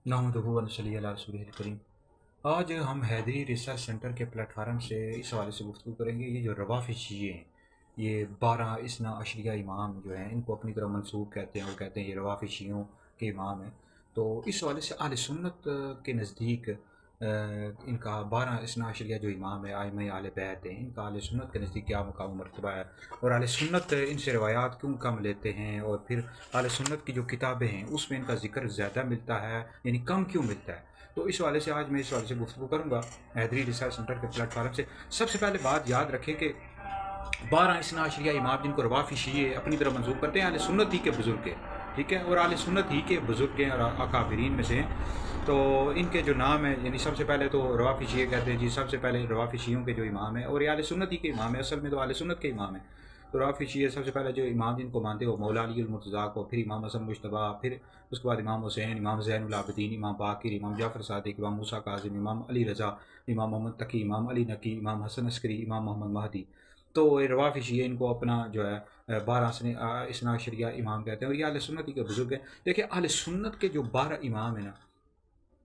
नहमदुहु व नसल्ली अला रसूलिहिल करीम। आज हम हैदरी रिसर्च सेंटर के प्लेटफार्म से इस हवाले से गुफ्तगू करेंगे। ये जो रवाफ़ी शिये हैं, ये 12 इसना अशरिया इमाम जो हैं, इनको अपनी तरफ मंसूब कहते हैं और कहते हैं ये रवाफ़ी शियों के इमाम हैं। तो इस हवाले से अहले सुन्नत के नज़दीक इनका 12 इसना अशरिया जो इमाम है आइम्मा अहले बैत हैं, इनका अहले सुन्नत के नज़दीक क्या मकाम मर्तबा है और अहले सुन्नत इनसे रिवायात क्यों कम लेते हैं, और फिर अहले सुन्नत की जो किताबें हैं उसमें इनका ज़िक्र ज़्यादा मिलता है यानी कम क्यों मिलता है। तो इस हवाले से आज मैं इस हवाले से गुफ्तगू करूँगा हैदरी रिसर्च सेंटर के प्लेटफार्म से। सबसे पहले बात याद रखें कि 12 इसना अशरिया इमाम जिनको रवाफ़ी शिये अपनी तरफ मंसूब करते हैं, अहले सुन्नत ही के बुज़ुर्ग हैं, ठीक है, और अहले सुन्नत ही के बुज़ुर्ग हैं और अकाबरीन में से हैं। तो इनके जो नाम है, यानी सबसे पहले तो रवाफ़ी शिये कहते हैं जी, सबसे पहले रवाफ़ी शियों के जो इमाम है, और ये अहले सुन्नत ही के इमाम है, असल में तो अहले सुन्नत के इमाम है। तो रवाफ़ी शिये सबसे पहले जो इमाम जिनको मानते हो मौला अली अल मुर्तज़ा को, फिर इमाम हसन मुज्तबा, फिर उसके बाद इमाम हुसैन, इमाम ज़ैनुल आबिदीन, इमाम बाक़िर, इमाम जाफ़र सादिक़, इमाम मूसा काज़िम, इमाम अली रज़ा, इमाम मोहम्मद तकी, इमाम अली नकी, इमाम हसन अस्करी, इमाम मोहम्मद महदी। तो ये रवाफ़ी शिये इनको अपना जो है 12 इसना अशरिया इमाम कहते हैं और ये अहले सुन्नत ही के बुज़ुर्ग हैं। देखिए अहले सुन्नत के जो 12 इमाम हैं ना,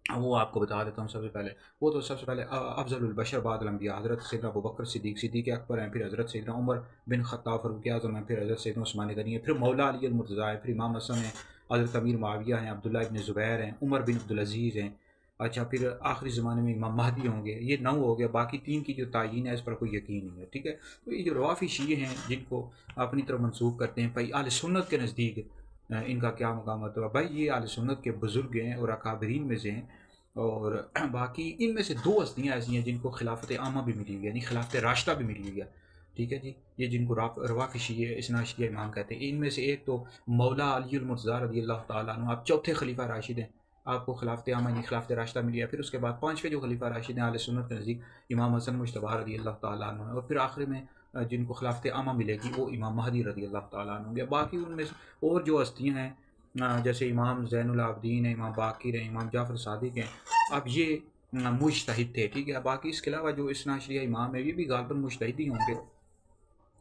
वो आपको बता देता हूँ। सबसे पहले वो तो सबसे पहले अफ़ज़लुल बशर बादल अंबिया हज़रत सैयदना अबू बकर सिद्दीक़, सिद्दीक़ अकबर हैं, फिर हज़रत सैयदना उमर बिन ख़त्ताब फ़ारूक़ आज़म हैं, फिर हज़रत सैयदना उस्मान गनी हैं, फिर मौला अली अल मुर्तज़ा हैं, फिर इमाम हसन हैं, हज़रत अमीर मुआविया हैं, अब्दुल्लाह इब्न ज़ुबैर हैं, उमर बिन अब्दुल अज़ीज़ हैं। अच्छा, फिर आखिरी ज़माने में इमाम महदी होंगे। ये 9 हो गया, बाकी 3 की जो तयीन है इस पर कोई यकीन नहीं है, ठीक है। तो ये जो रवाफ़ी शिये हैं जिनको अपनी तरफ मंसूब करते हैं, भाई अहले सुन्नत के नज़दीक इनका क्या मकाम होता है, भाई ये अहले सुन्नत के बुज़ुर्ग हैं और अकाबरीन में से हैं। और बाकी इनमें से 2 हस्तियाँ ऐसी हैं जिनको खिलाफत आमा भी मिली हुई है, यानी खिलाफत राशिदा भी मिली हुई है, ठीक है जी। ये जिनको रवाफ़ी शिये इसना अशरिया इमाम कहते हैं, इनमें से एक तो मौला अली अल मुर्तज़ा रज़ियल्लाहु ताला अन्हु, आप चौथे खलीफा राशिद हैं, आपको खिलाफत आमा यानी खिलाफत राशिदा मिली है। फिर उसके बाद 5वें जो खलीफा राशिद हैं अहले सुन्नत के नज़दीक इमाम हसन मुज्तबा रज़ियल्लाहु ताला अन्हु है, और फिर आखिर में जिनको खिलाफत आमा मिलेगी वो इमाम महदी रज़ियल्लाहु ताला अन्हु होंगे। बाकी उनमें से और जो हस्तियाँ हैं जैसे इमाम ज़ैनुल आबिदीन है, इमाम बाक़िर हैं, इमाम जाफ़र सादिक़ हैं, अब ये मुज्तहिद थे, ठीक है। बाकी इसके अलावा जो इसना अशरिया इमाम है ये भी गालिबन मुज्तहिद ही होंगे।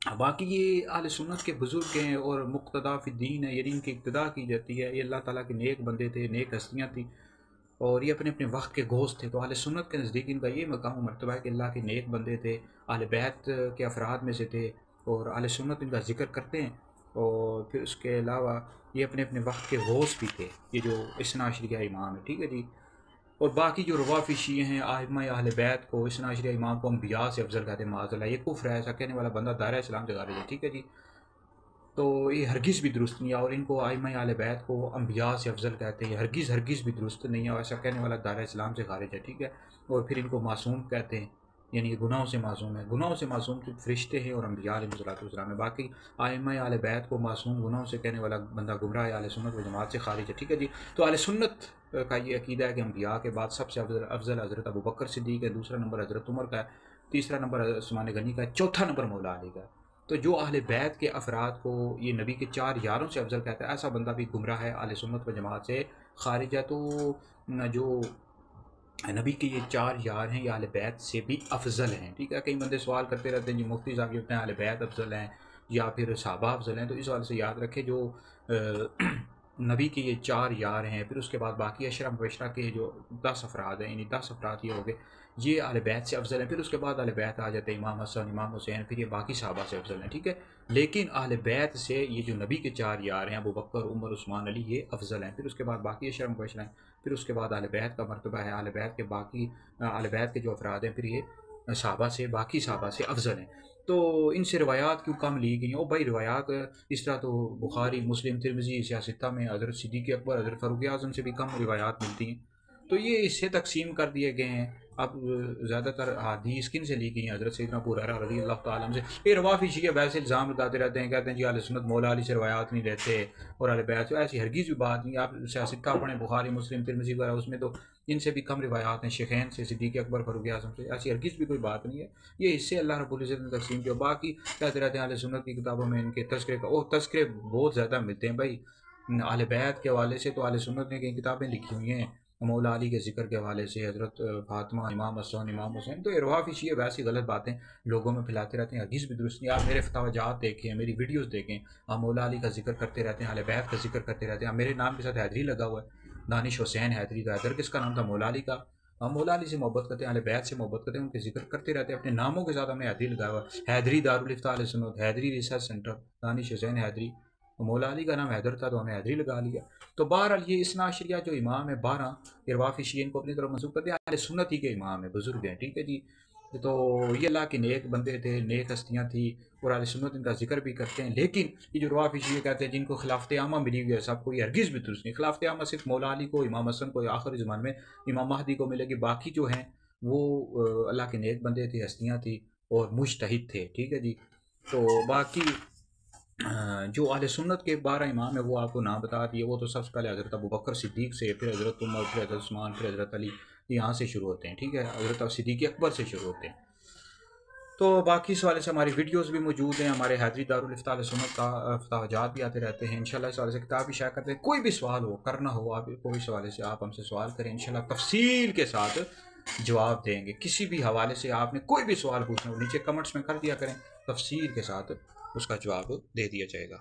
बाकी ये अहले सुन्नत के बुज़ुर्ग हैं और मुक़्तदा फ़िद्दीन है, यानी इनकी इक़्तिदा की जाती है। ये अल्लाह ताला के नेक बंदे थे, नेक हस्तियाँ थी और ये अपने अपने वक्त के गोश्त थे। तो अहले सुन्नत के नज़दीक इनका ये मकाम मर्तबा है कि अल्लाह के नेक बंदे थे, अहले बैत के अफराद में से थे और अहले सुन्नत इनका ज़िक्र करते हैं। और फिर उसके अलावा ये अपने अपने वक्त के गौस भी थे, ये जो इसना अशरिया इमाम है, ठीक है जी। और बाकी जो रवाफ़ी शिये हैं आइम्मा अहले बैत को, इसना अशरिया इमाम को अम्बिया से अफजल कहते हैं, माज़अल्लाह ये कुफ्र है, ऐसा कहने वाला बंदा दायरा इस्लाम से खारिज है, ठीक है जी। तो ये हरगिज़ भी दुरुस्त नहीं है, और इनको आइम्मा अहले बैत को अम्बिया से अफजल कहते हैं, हरगिज़ हरगिज़ भी दुरुस्त नहीं है, और ऐसा कहने वाला दायरा इस्लाम से खारिज है, ठीक है। और फिर इनको मासूम कहते हैं, यानी ये गुनाहों से मासूम है। गुनाहों से मासूम तो फरिश्ते हैं और अम्बिया अलैहिस्सलाम है। बाकी आइम्मा अहले बैत को मासूम गुनाहों से कहने वाला बंदा गुमराह है, अहले सुन्नत व जमात से खारिज है, ठीक है जी। तो अहले सुन्नत का ये अकीदा है कि अम्बिया के बाद सबसे अफजल हज़रत अबू बकर सिद्दीक़ है, दूसरा नंबर हज़रत उमर का है, तीसरा नंबर उस्मान गनी का है, चौथा नंबर मौला अली का है। तो जो अहले बैत के अफराद को ये नबी के 4 यारों से अफजल कहता है, ऐसा बंदा भी गुमराह है, अहले सुन्नत व जमात से खारिज है। तो जो नबी के ये 4 यार हैं ये अहले बैत से भी अफजल हैं, ठीक है। कई बंदे सवाल करते रहते हैं जी, मुफ्ती साहब कहते हैं अहले बैत अफजल हैं या फिर सहाबा अफजल हैं। तो इस वाले से याद रखें जो नबी के ये 4 यार हैं, फिर उसके बाद बाकी अशरा मुबशरा के जो 10 अफराद हैं, यानी 10 अफराद ये हो गए, ये अहले बैत से अफजल हैं। फिर उसके बाद अहले बैत आ जाते हैं इमाम हसन, इमाम हुसैन, फिर ये बाकी सहाबा से अफजल हैं, ठीक है। लेकिन अहले बैत से ये जो नबी के 4 यार हैं अबू बकर, उमर, उस्मान, अली, ये अफजल हैं। फिर उसके बाद बाकी अशरा मुबशरा हैं, फिर उसके बाद अहले बैत का मरतबा है, अहले बैत के बाकी अहले बैत के जो अफराद हैं फिर ये सहाबा से, बाकी सहाबा से अफजल हैं। तो इनसे रिवायात क्यों कम ली गई हैं? ओ भाई रिवायात इस तरह तो बुखारी, मुस्लिम, तिरमिज़ी, सियासत्ता में हज़रत सिद्दीक़ अकबर, हज़रत फ़ारूक़ आज़म से भी कम रिवायात मिलती हैं। तो ये इससे तकसीम कर दिए गए हैं। अब ज़्यादातर हदीस किन से ली गई हैं? हज़रत सैयदना अबू हुरैरा रज़ियल्लाहु ताला अन्हु से। ये रवाफ़ी शिया वैसे इल्ज़ाम लगाते रहते हैं, कहते हैं जी अहले सुन्नत मौला अली से रिवायात नहीं लेते और अहले बैत से, ऐसी हरगिज़ भी बात नहीं। आप सियासत्ता पढ़ें, बुखारी, मुस्लिम, तिरमिज़ी वगैरह, उसमें तो इनसे भी कम रिवायात हैं, शेखैन से, सिद्दीक़ अकबर, फ़ारूक़ आज़म से, ऐसी हरगिज़ भी कोई बात नहीं है। ये इससे अल्लाह रब्बुल इज़्ज़त ने तकसीम किया। बाकी कहते रहते हैं अहले सुन्नत की किताबों में इनके तज़किरे का, ओह तज़किरे बहुत ज़्यादा मिलते हैं भाई। अहले बैत के हवाले से तो अहले सुन्नत ने कई किताबें लिखी हुई हैं, मौला अली के ज़िक्र के हवाले से, हज़रत फ़ातिमा, इमाम हसन, इमाम हुसैन। तो ये रवाफ़ी शिये वैसी गलत बातें लोगों में फैलाते रहते हैं, हदीस भी दुरुस्त नहीं। आप मेरे फतावाजात देखें, मेरी वीडियोज़ देखें, आप मौला अली का ज़िक्र करते रहते हैं, अहले बैत का ज़िक्र करते रहते हैं, मेरे नाम के साथ हैदरी लगा हुआ है। دانش حسین حیدری، تو حیدر کس کا نام تھا؟ مولا علی کا. ہم مولا علی سے محبت کرتے ہیں، اہل بیت سے محبت کرتے ہیں، ان کے ذکر کرتے رہتے ہیں، اپنے ناموں کے ساتھ ہم نے حیدری لگایا ہوا. حیدری دارالفتاء اہل سنت، حیدری ریسرچ سینٹر، دانش حسین حیدری. مولا علی کا نام حیدر تھا تو ہم نے حیدری لگا لیا. تو بہرحال یہ اثنا عشریہ جو امام ہے 12 اروافی شیعہ، ان کو اپنی طرف منسوب کرتے ہیں، اہل سنت ہی کے امام ہیں، بزرگ ہیں. ٹھیک ہے جی. تو یہ اللہ کے نیک بندے تھے، نیک ہستیاں تھیں، اور اہل سنت ان کا ذکر بھی کرتے ہیں. لیکن یہ جو روافضی شیعہ کہتے ہیں جن کو خلافت عامہ ملی ہوئی ہے، سب کو یہ ہرگز بھی درست نہیں. خلافت عامہ صرف مولا علی کو، امام حسن کو، یا آخری زمان میں امام مہدی کو ملے گی. باقی جو ہیں وہ اللہ کے نیک بندے تھے، ہستیاں تھیں اور مجتہد تھے. ٹھیک ہے جی. تو باقی جو اہل سنت کے 12 امام ہیں وہ آپ کو نام بتا دیے. وہ تو سب سے پہلے حضرت ابوبکر صدیق سے، پھر حضرت عمر، پھر حضرت عثمان، پھر حضرت علی، یہاں سے شروع ہوتے ہیں. ٹھیک ہے. حضرت صدیق اکبر سے شروع ہوتے ہیں. تو باقی اس والے سے ہماری ویڈیوز بھی موجود ہیں، ہمارے حیدری دارالفتاء اہل سنت کا افتتاحات بھی آتے رہتے ہیں. انشاءاللہ اس والے سے کتاب بھی شائع کرتے ہیں. کوئی بھی سوال ہو، کرنا ہو آپ کوئی سوالے سے، آپ ہم سے سوال کریں، انشاءاللہ تفصیل کے ساتھ جواب دیں گے. کسی بھی حوالے سے آپ نے کوئی بھی سوال پوچھنا ہو نیچے کمنٹس میں کر دیا کریں، تفصیل کے ساتھ اس کا جواب دے دیا جائے گا.